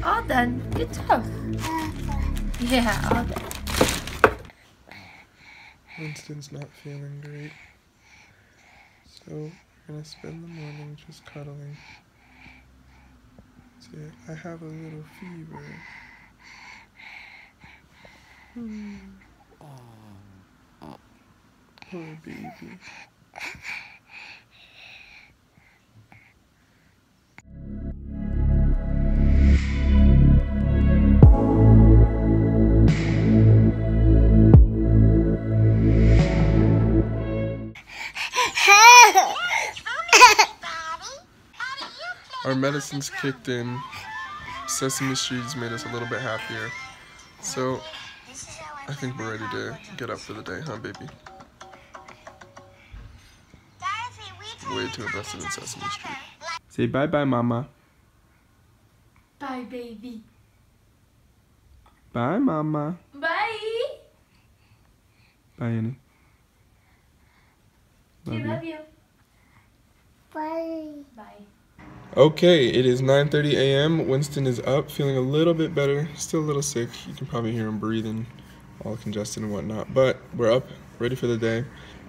All done. Good job. Yeah, all done. Winston's not feeling great, so we're gonna spend the morning just cuddling. See, I have a little fever. Poor baby. Our medicine's kicked in. Sesame Street's made us a little bit happier. So, I think we're ready to get up for the day, huh, baby? Way too invested in Sesame Street. Say bye-bye, Mama. Bye, baby. Bye, Mama. Bye. Bye, Annie. Love you. Bye. Bye. Okay, it is 9:30 a.m. Winston is up, feeling a little bit better, still a little sick. You can probably hear him breathing, all congested and whatnot. But we're up, ready for the day.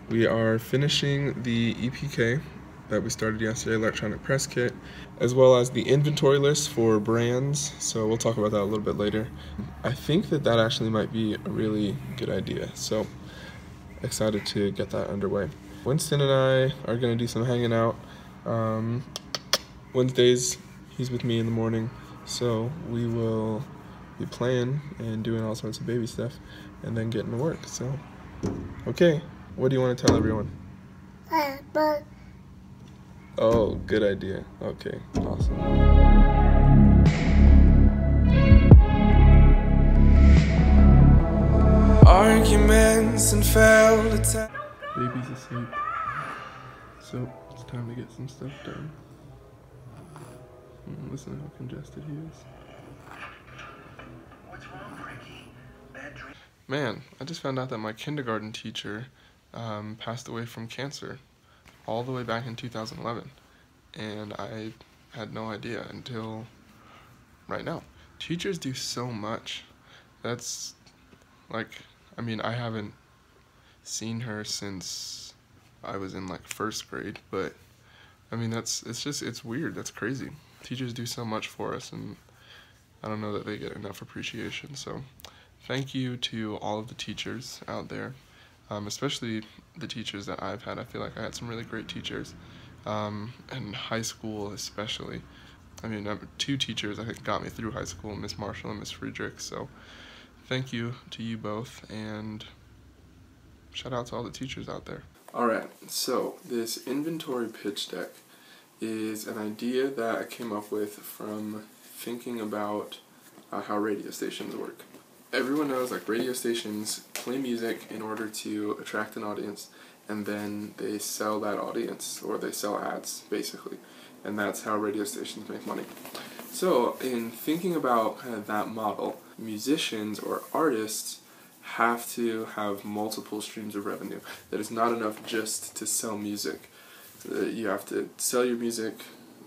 We are finishing the EPK that we started yesterday, electronic press kit, as well as the inventory list for brands. So we'll talk about that a little bit later. I think that actually might be a really good idea. So excited to get that underway. Winston and I are going to do some hanging out. Wednesdays, he's with me in the morning, so we will be playing and doing all sorts of baby stuff and then getting to work. So, okay, what do you want to tell everyone? But Oh, good idea. Okay, awesome. Arguments and failed attempts. Baby's asleep, so it's time to get some stuff done. Listen to how congested he is. Man, I just found out that my kindergarten teacher passed away from cancer all the way back in 2011. And I had no idea until right now. Teachers do so much. That's like, I mean, I haven't seen her since I was in like first grade, but I mean, it's weird. That's crazy. Teachers do so much for us, and I don't know that they get enough appreciation. So thank you to all of the teachers out there, especially the teachers that I've had. I feel like I had some really great teachers, and high school especially. I mean, two teachers I think got me through high school, Miss Marshall and Miss Friedrich. So thank you to you both, and shout out to all the teachers out there. Alright, so this inventory pitch deck is an idea that I came up with from thinking about how radio stations work. Everyone knows like radio stations play music in order to attract an audience, and then they sell that audience, or they sell ads basically, and that's how radio stations make money. So in thinking about kind of that model, musicians or artists have to have multiple streams of revenue. That is not enough just to sell music. You have to sell your music,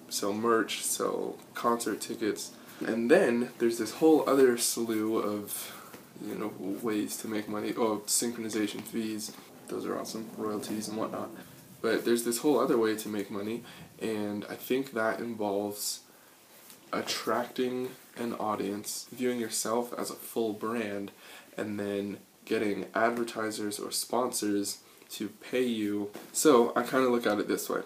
sell merch, sell concert tickets, and then there's this whole other slew of, you know, ways to make money. Oh, synchronization fees, those are awesome, royalties and whatnot. But there's this whole other way to make money, and I think that involves attracting an audience, viewing yourself as a full brand, and then getting advertisers or sponsors to pay you. So I kind of look at it this way.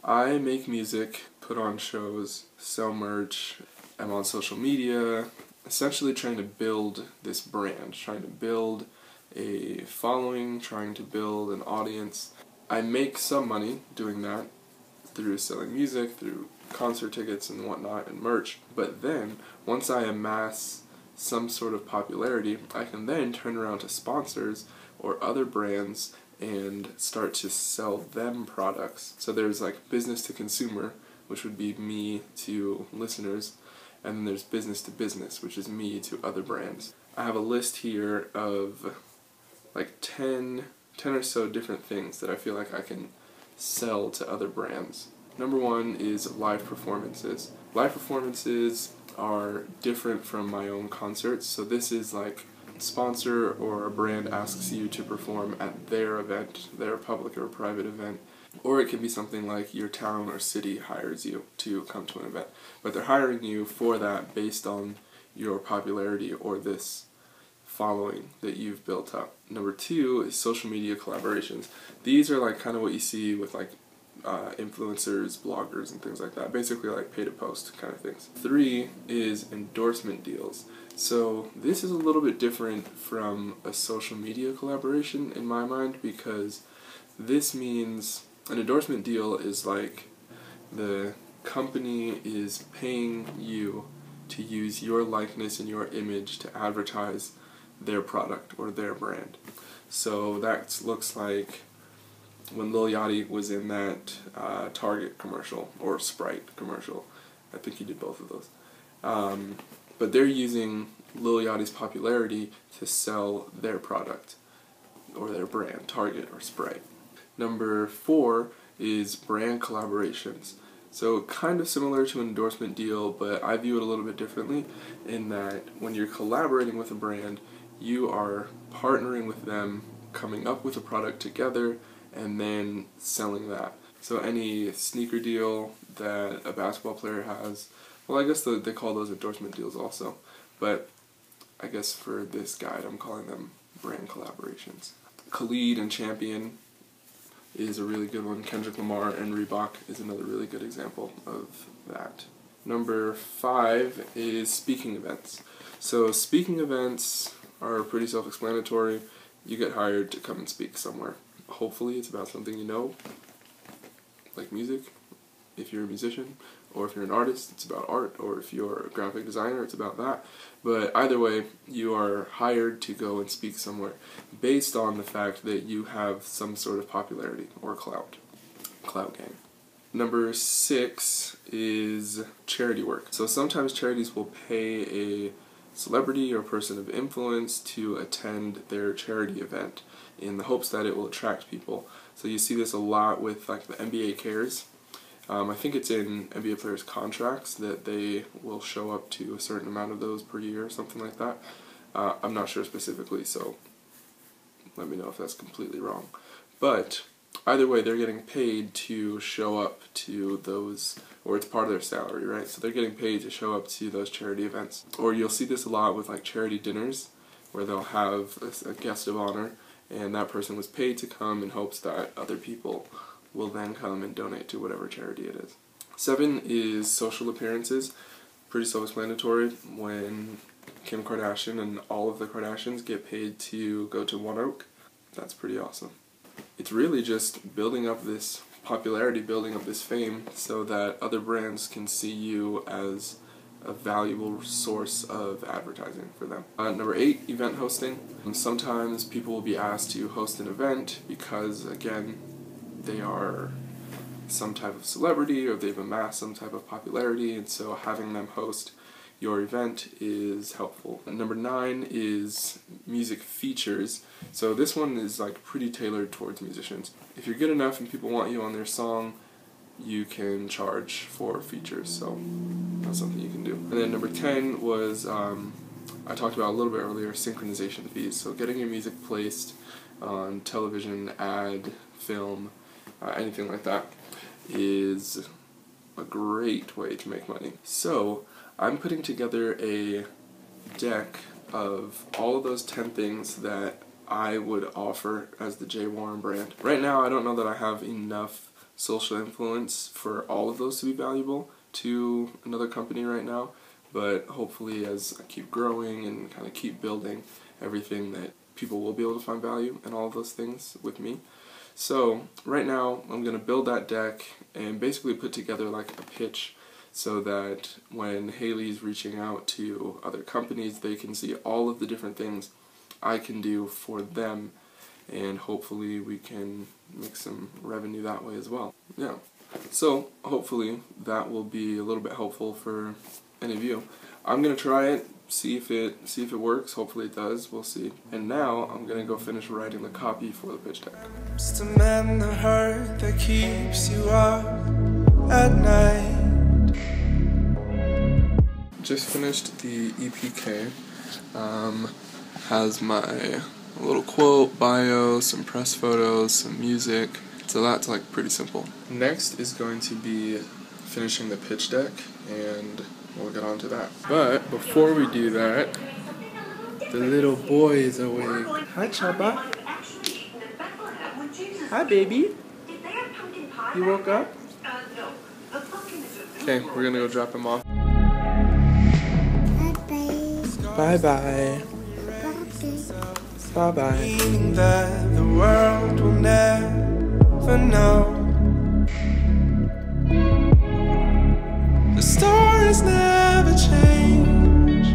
I make music, put on shows, sell merch, I'm on social media, essentially trying to build this brand, trying to build a following, trying to build an audience. I make some money doing that through selling music, through concert tickets and whatnot and merch, but then once I amass some sort of popularity, I can then turn around to sponsors or other brands and start to sell them products. So there's like business to consumer, which would be me to listeners, and then there's business to business, which is me to other brands. I have a list here of like 10 or so different things that I feel like I can sell to other brands. Number 1 is live performances. Live performances are different from my own concerts, so this is like a sponsor or a brand asks you to perform at their event, their public or private event, or it can be something like your town or city hires you to come to an event, but they're hiring you for that based on your popularity or this following that you've built up. Number 2 is social media collaborations. These are like kind of what you see with like influencers, bloggers, and things like that. Basically like pay to post kind of things. 3 is endorsement deals. So this is a little bit different from a social media collaboration in my mind, because this means an endorsement deal is like the company is paying you to use your likeness and your image to advertise their product or their brand. So that looks like when Lil Yachty was in that Target commercial or Sprite commercial. I think he did both of those. But they're using Lil Yachty's popularity to sell their product or their brand, Target or Sprite. Number 4 is brand collaborations. So kind of similar to an endorsement deal, but I view it a little bit differently in that when you're collaborating with a brand, you are partnering with them, coming up with a product together, and then selling that. So any sneaker deal that a basketball player has, well, I guess they call those endorsement deals also, but I guess for this guide I'm calling them brand collaborations. Khalid and Champion is a really good one. Kendrick Lamar and Reebok is another really good example of that. Number 5 is speaking events. So speaking events are pretty self-explanatory. You get hired to come and speak somewhere. Hopefully it's about something you know, like music, if you're a musician, or if you're an artist, it's about art, or if you're a graphic designer, it's about that. But either way, you are hired to go and speak somewhere based on the fact that you have some sort of popularity or clout gang. Number 6 is charity work. So sometimes charities will pay a celebrity or person of influence to attend their charity event in the hopes that it will attract people. So you see this a lot with like the NBA Cares. I think it's in NBA players' contracts that they will show up to a certain amount of those per year, something like that. I'm not sure specifically, so let me know if that's completely wrong. But either way, they're getting paid to show up to those, or it's part of their salary, right? So they're getting paid to show up to those charity events. Or you'll see this a lot with like charity dinners, where they'll have a guest of honor, and that person was paid to come in hopes that other people will then come and donate to whatever charity it is. 7 is social appearances. Pretty self-explanatory. When Kim Kardashian and all of the Kardashians get paid to go to One Oak, that's pretty awesome. It's really just building up this popularity, building up this fame, so that other brands can see you as a valuable source of advertising for them. Number 8, event hosting. Sometimes people will be asked to host an event because, again, they are some type of celebrity or they've amassed some type of popularity, and so having them host your event is helpful. Number 9 is music features. So this one is like pretty tailored towards musicians. If you're good enough and people want you on their song, you can charge for features, so that's something you can do. And then number 10 was, I talked about a little bit earlier, synchronization fees. So getting your music placed on television, ad, film, anything like that is a great way to make money. So I'm putting together a deck of all of those 10 things that I would offer as the J. Warren brand. Right now I don't know that I have enough social influence for all of those to be valuable to another company right now, but hopefully as I keep growing and kind of keep building everything, that people will be able to find value in all of those things with me. So right now I'm going to build that deck and basically put together like a pitch so that when Haley's reaching out to other companies, they can see all of the different things I can do for them, and hopefully we can make some revenue that way as well. Yeah. So hopefully that will be a little bit helpful for any of you. I'm going to try it, see if it works. Hopefully it does. We'll see. And now I'm going to go finish writing the copy for the pitch deck. To mend the hurt that keeps you up at night. Just finished the EPK. Has my little quote, bio, some press photos, some music. So that's like pretty simple. Next is going to be finishing the pitch deck, and we'll get on to that. But before we do that, the little boy is awake. Hi, Chaba. Hi, baby. You woke up? Okay, we're gonna go drop him off. Bye-bye. Bye-bye. That the world will never know. The stories never change.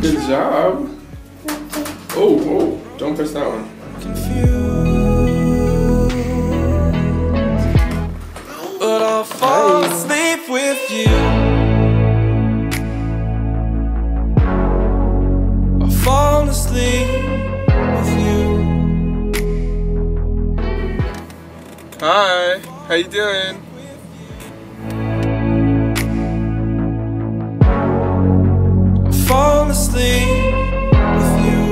Good job. Oh, don't press that one. Confused, but I'll fall asleep with you. I'll fall asleep with you. Hi, how you doing? I'll fall asleep with you.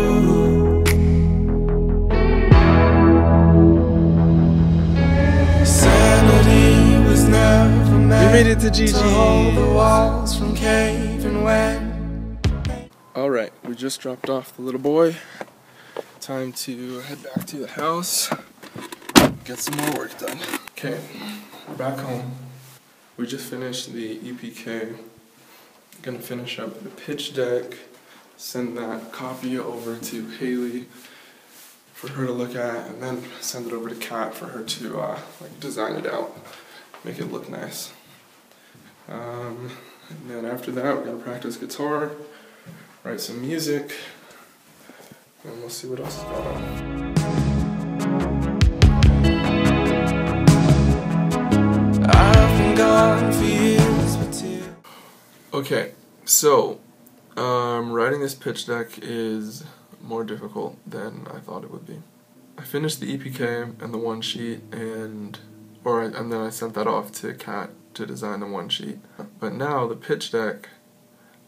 Sanity was never meant we made it to GG. To hold the walls from caving when. Alright, we just dropped off the little boy. Time to head back to the house, get some more work done. Okay, we're back home. We just finished the EPK. Gonna finish up the pitch deck, send that copy over to Haley for her to look at, and then send it over to Kat for her to like design it out, make it look nice. And then after that, we're gonna practice guitar, write some music, and we'll see what else is going on. I've been gone for years, but okay, so writing this pitch deck is more difficult than I thought it would be. I finished the EPK and the one sheet, and then I sent that off to Kat to design the one sheet. But now the pitch deck,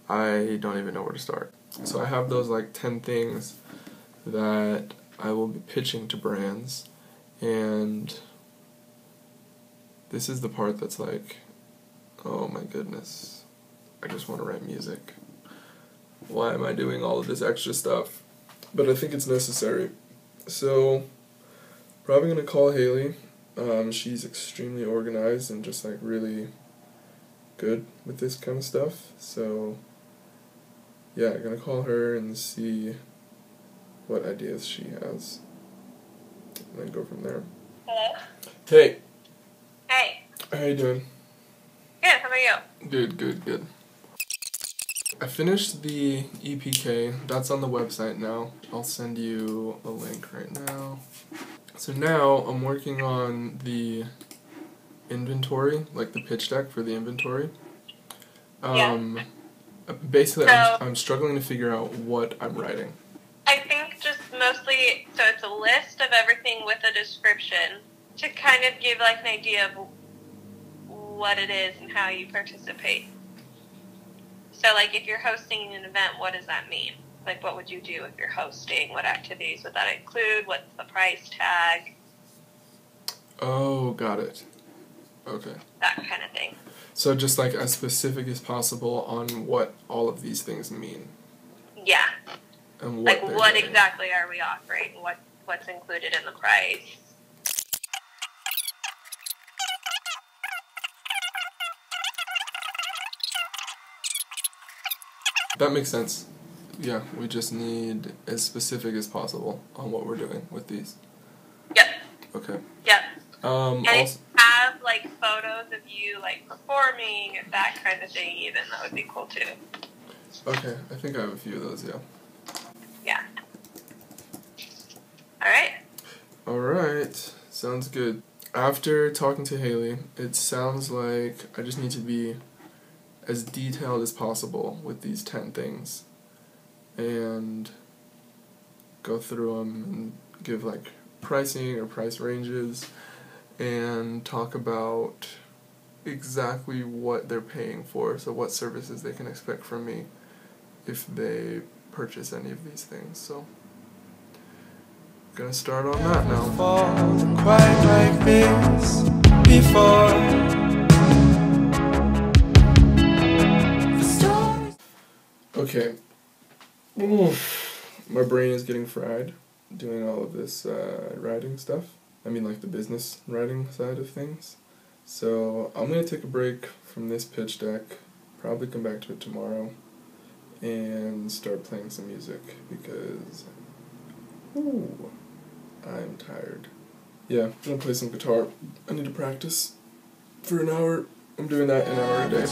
I don't even know where to start. So I have those like 10 things that I will be pitching to brands, and this is the part that's like, oh my goodness, I just want to write music. Why am I doing all of this extra stuff? But I think it's necessary. So, probably gonna call Haley. She's extremely organized and just like really good with this kind of stuff. So, yeah, I'm gonna call her and see what ideas she has, and then go from there. Hello? Hey. Hey. How you doing? Good, how about you? Good. I finished the EPK. That's on the website now. I'll send you a link right now. So now I'm working on the inventory, like the pitch deck for the inventory. Basically, I'm struggling to figure out what I'm writing. I think just mostly, so it's a list of everything with a description to kind of give like an idea of what it is and how you participate. So like if you're hosting an event, what does that mean? Like what would you do if you're hosting? What activities would that include? What's the price tag? Oh, got it. Okay. That kind of thing. So just like as specific as possible on what all of these things mean. Yeah. And like what exactly are we offering? What's included in the price? That makes sense. Yeah, we just need as specific as possible on what we're doing with these. Yep. Okay. Yep. And if you have like photos of you like performing, that kind of thing, even that would be cool too. Okay, I think I have a few of those. Yeah. Yeah. All right. All right. Sounds good. After talking to Haley, it sounds like I just need to be as detailed as possible with these 10 things and go through them and give like pricing or price ranges and talk about exactly what they're paying for, so what services they can expect from me if they purchase any of these things. So gonna start on that now. Quite like this before. Okay. Oof. My brain is getting fried doing all of this writing stuff. I mean, like the business writing side of things. So I'm gonna take a break from this pitch deck, probably come back to it tomorrow, and start playing some music because I'm tired. Yeah, I'm gonna play some guitar. I need to practice for an hour. I'm doing that an hour a day.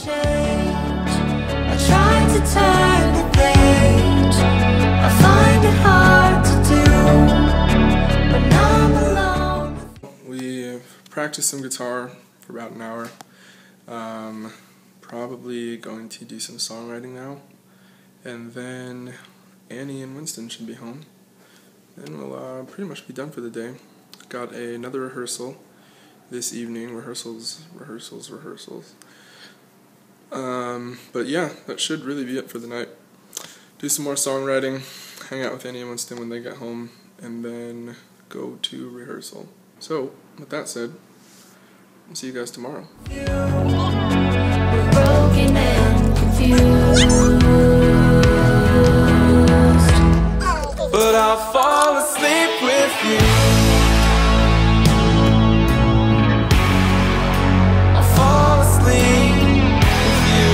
I try to turn the page. I find it hard to do when I'm alone. We practiced some guitar for about an hour. Probably going to do some songwriting now. And then Annie and Winston should be home. Then we'll pretty much be done for the day. Got another rehearsal this evening. Rehearsals. But yeah, that should really be it for the night. Do some more songwriting, hang out with Annie and Winston when they get home, and then go to rehearsal. So, with that said, I'll see you guys tomorrow. Broken and confused, but I'll fall asleep with you. I'll fall asleep with you.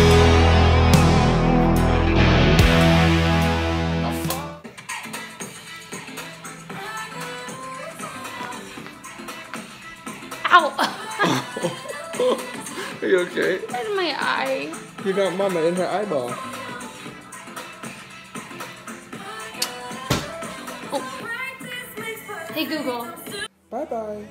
Ow! Are you okay? That's my eye. You got Mama in her eyeball. Oh. Hey Google. Bye-bye.